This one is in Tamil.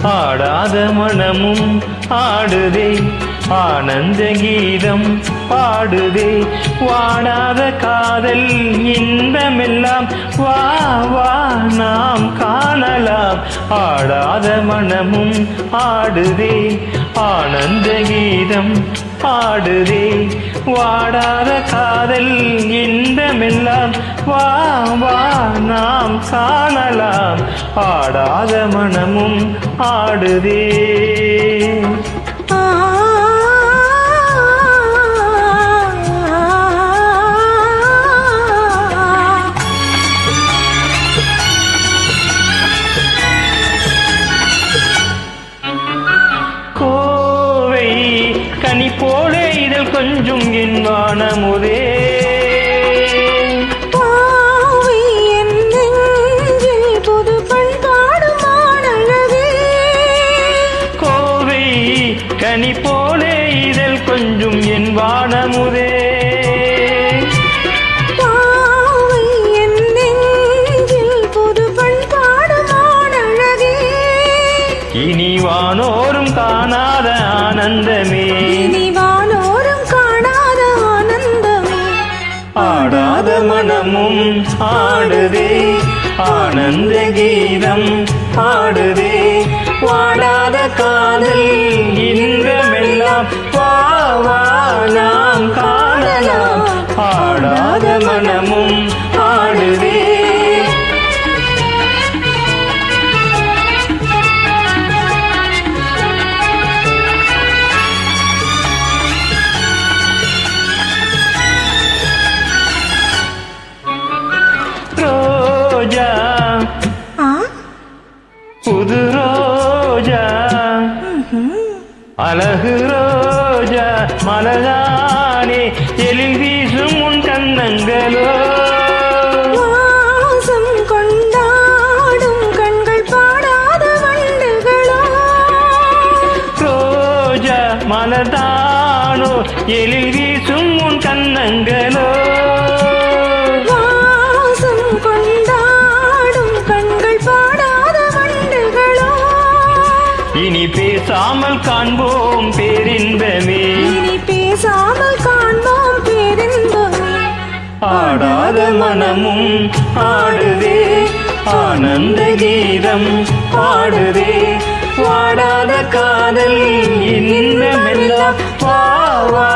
ஆடாத மனமும் ஆடுதே ஆனந்த கீதம் பாடுதே வாடாத காதல் இன்பமெல்லாம் வா வா நாம் காணலாம் ஆடாத மனமும் ஆடுதே ஆனந்த கீதம் பாடுதே வாடாத காதல் இன்பமெல்லாம் வா வா நாம் காணலாம் ஆடாத மனமும் ஆடுதே கனி போல இதழ் கொஞ்சம் என் வானமுதே புது பண்பாடு மாணழகே கோவை கனி போல இதழ் கொஞ்சம் என் வானமுதே புது பண்பாடு மாணழகே இனி வானோரும் காணாத ஆனந்தமே ஆடாத மனமும் ஆடுதே ஆனந்த கீதம் பாடுதே வாடாத காதல் இன்பமெல்லாம் வா வா நாம் காணலாம் ஆடாத மனமும் ஆடுதே ரோஜா புது ரோஜா அழகு ரோஜா மலரானே எழில் வீசும் உன் கண்ணங்களோ வாசம் கொண்டாடும் கண்கள் பாடாத வண்டுகளோ ரோஜா மலர்தானோ எழில் வீசும் உன் கண்ணங்களோ இனி பேசாமல் காண்போம் பேரின்பமே இனி பேசாமல் காண்போம் பேரின்பமே ஆடாத மனமும் ஆடுதே ஆனந்த கீதம் பாடுதே வாடாத காதல் இன்பமெல்லாம் வா வா